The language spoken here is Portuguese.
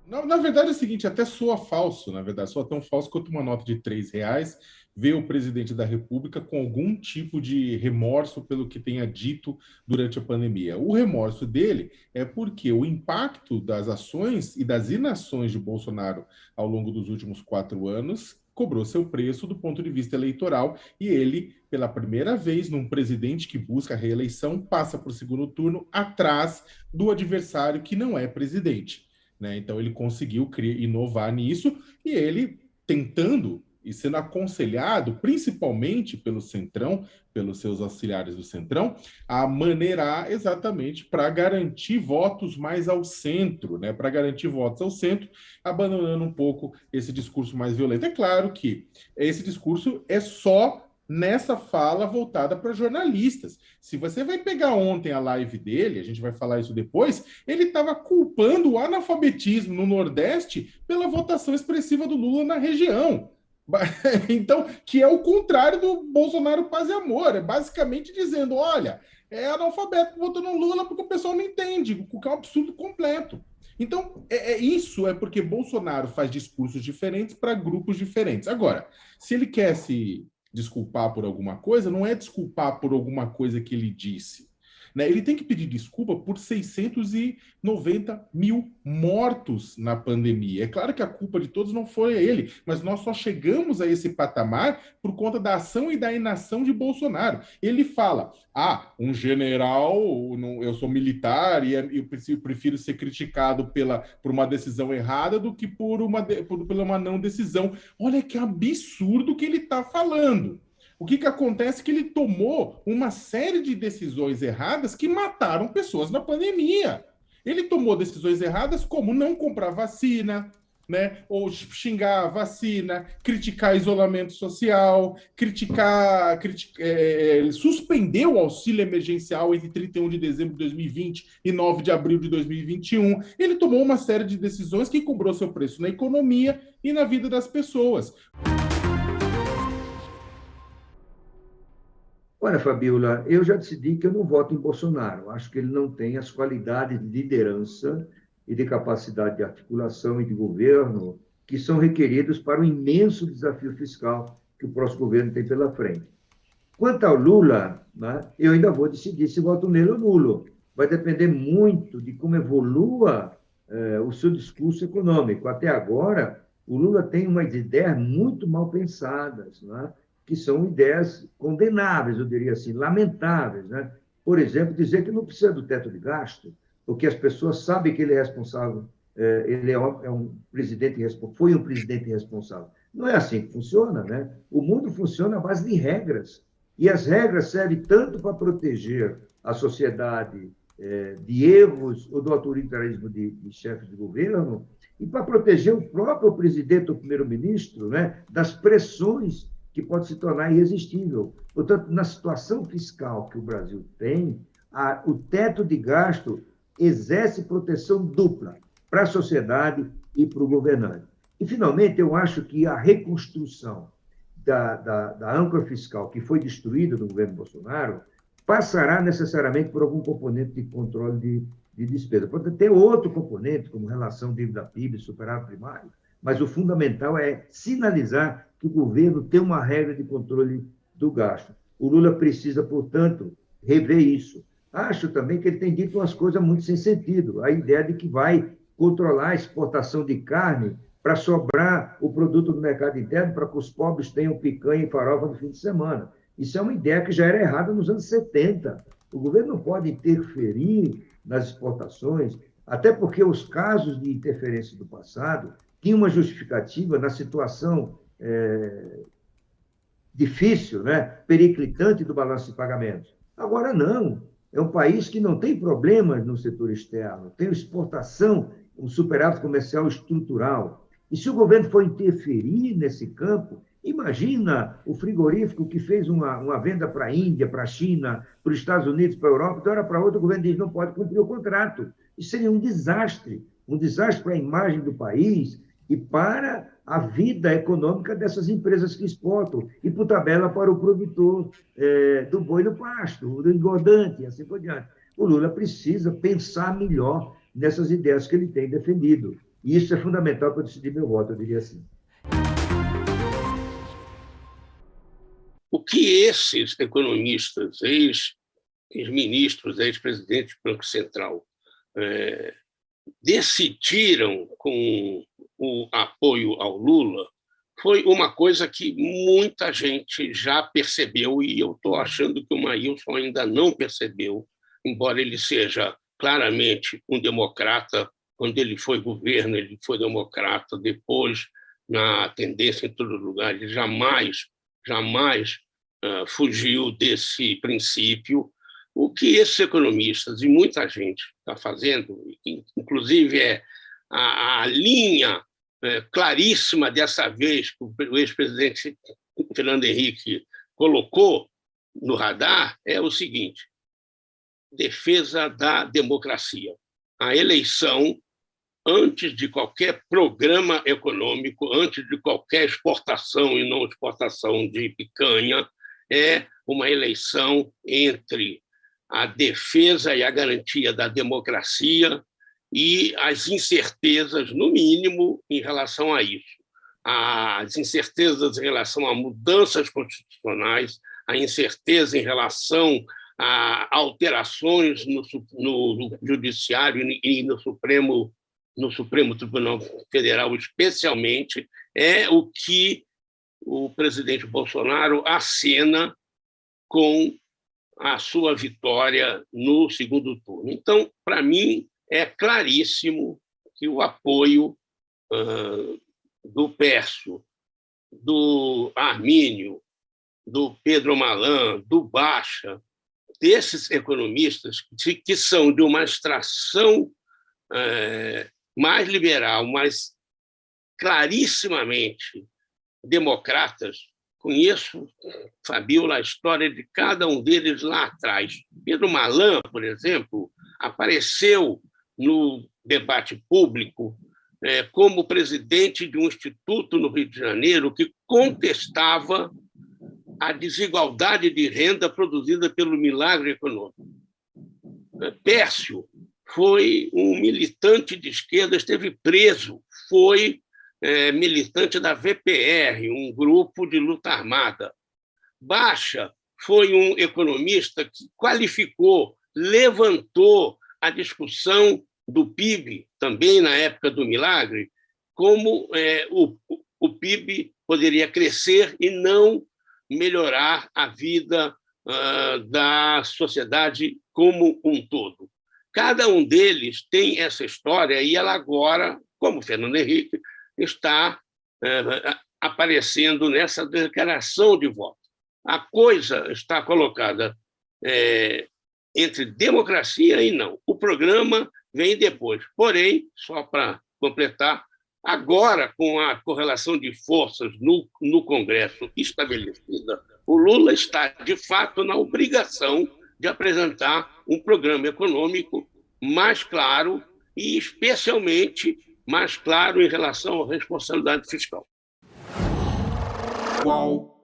Na verdade é o seguinte, até soa falso, na verdade, soa tão falso quanto uma nota de R$ 3 ver o presidente da República com algum tipo de remorso pelo que tenha dito durante a pandemia. O remorso dele é porque o impacto das ações e das inações de Bolsonaro ao longo dos últimos 4 anos cobrou seu preço do ponto de vista eleitoral e ele, pela primeira vez, num presidente que busca a reeleição, passa para o segundo turno atrás do adversário que não é presidente. Né? Então ele conseguiu inovar nisso e ele tentando e sendo aconselhado, principalmente pelo Centrão, pelos seus auxiliares do Centrão, a maneirar exatamente para garantir votos mais ao centro, né? Para garantir votos ao centro, abandonando um pouco esse discurso mais violento. É claro que esse discurso é só nessa fala voltada para jornalistas. Se você vai pegar ontem a live dele, a gente vai falar isso depois, ele estava culpando o analfabetismo no Nordeste pela votação expressiva do Lula na região. Então, que é o contrário do Bolsonaro Paz e Amor, é basicamente dizendo, olha, é analfabeto votando no Lula porque o pessoal não entende, o que é um absurdo completo. Então, isso é porque Bolsonaro faz discursos diferentes para grupos diferentes. Agora, se ele quer se desculpar por alguma coisa, não é desculpar por alguma coisa que ele disse. Né? Ele tem que pedir desculpa por 690 mil mortos na pandemia. É claro que a culpa de todos não foi ele, mas nós só chegamos a esse patamar por conta da ação e da inação de Bolsonaro. Ele fala: um general, eu sou militar e eu prefiro ser criticado por uma decisão errada do que pela uma não decisão. Olha que absurdo que ele está falando. O que acontece é que ele tomou uma série de decisões erradas que mataram pessoas na pandemia. Ele tomou decisões erradas como não comprar vacina, né? Ou xingar a vacina, criticar isolamento social, suspendeu o auxílio emergencial entre 31 de dezembro de 2020 e 9 de abril de 2021. Ele tomou uma série de decisões que cobrou seu preço na economia e na vida das pessoas. Olha, Fabiola, eu já decidi que eu não voto em Bolsonaro. Acho que ele não tem as qualidades de liderança e de capacidade de articulação e de governo que são requeridos para o imenso desafio fiscal que o próximo governo tem pela frente. Quanto ao Lula, né, eu ainda vou decidir se voto nele ou nulo. Vai depender muito de como evolua o seu discurso econômico. Até agora, o Lula tem umas ideias muito mal pensadas, né, que são ideias condenáveis, eu diria assim, lamentáveis. Né? Por exemplo, dizer que não precisa do teto de gasto, porque as pessoas sabem que ele é responsável, ele é um presidente foi um presidente responsável. Não é assim que funciona, né? O mundo funciona à base de regras. E as regras servem tanto para proteger a sociedade de erros ou do autoritarismo de chefes de governo, e para proteger o próprio presidente ou primeiro-ministro, né, das pressões que pode se tornar irresistível. Portanto, na situação fiscal que o Brasil tem, o teto de gasto exerce proteção dupla para a sociedade e para o governante. E, finalmente, eu acho que a reconstrução da âncora fiscal que foi destruída no governo Bolsonaro passará necessariamente por algum componente de controle de despesa. Pode ter outro componente, como relação dívida-PIB, superávit primário, mas o fundamental é sinalizar que o governo tem uma regra de controle do gasto. O Lula precisa, portanto, rever isso. Acho também que ele tem dito umas coisas muito sem sentido. A ideia de que vai controlar a exportação de carne para sobrar o produto do mercado interno para que os pobres tenham picanha e farofa no fim de semana. Isso é uma ideia que já era errada nos anos 70. O governo não pode interferir nas exportações, até porque os casos de interferência do passado tinham uma justificativa na situação difícil, né? Periclitante do balanço de pagamentos. Agora não. É um país que não tem problemas no setor externo, tem exportação, um superávit comercial estrutural. E se o governo for interferir nesse campo, imagina o frigorífico que fez uma venda para a Índia, para a China, para os Estados Unidos, para a Europa, de uma hora para outra o governo diz não pode cumprir o contrato. Isso seria um desastre para a imagem do país e para a vida econômica dessas empresas que exportam, e, por tabela, para o produtor do boi no pasto, do engordante, e assim por diante. O Lula precisa pensar melhor nessas ideias que ele tem defendido. E isso é fundamental para decidir meu voto, eu diria assim. O que esses economistas, ex-ministros, ex-presidentes do Banco Central, decidiram com o apoio ao Lula foi uma coisa que muita gente já percebeu, e eu estou achando que o Maílson ainda não percebeu, embora ele seja claramente um democrata. Quando ele foi governo, ele foi democrata. Depois, na tendência em todo lugar, ele jamais fugiu desse princípio. O que esses economistas e muita gente está fazendo, inclusive a linha claríssima dessa vez que o ex-presidente Fernando Henrique colocou no radar, é o seguinte: defesa da democracia. A eleição, antes de qualquer programa econômico, antes de qualquer exportação e não exportação de picanha, é uma eleição entre a defesa e a garantia da democracia e as incertezas, no mínimo, em relação a isso. As incertezas em relação a mudanças constitucionais, a incerteza em relação a alterações no Judiciário e no Supremo Tribunal Federal, especialmente, é o que o presidente Bolsonaro acena com a sua vitória no segundo turno. Então, para mim, é claríssimo que o apoio do Pércio, do Armínio, do Pedro Malan, do Baixa, desses economistas que são de uma extração mais liberal, mas clarissimamente democratas. Conheço, Fabiola, a história de cada um deles lá atrás. Pedro Malan, por exemplo, apareceu no debate público como presidente de um instituto no Rio de Janeiro que contestava a desigualdade de renda produzida pelo milagre econômico. Pércio foi um militante de esquerda, esteve preso, foi militante da VPR, um grupo de luta armada. Baixa foi um economista que qualificou, levantou a discussão do PIB, também na época do milagre, como o PIB poderia crescer e não melhorar a vida da sociedade como um todo. Cada um deles tem essa história e ela agora, como Fernando Henrique, está aparecendo nessa declaração de voto. A coisa está colocada entre democracia e não. O programa vem depois. Porém, só para completar, agora, com a correlação de forças no Congresso estabelecida, o Lula está, de fato, na obrigação de apresentar um programa econômico mais claro e, especialmente, mais claro em relação à responsabilidade fiscal. Qual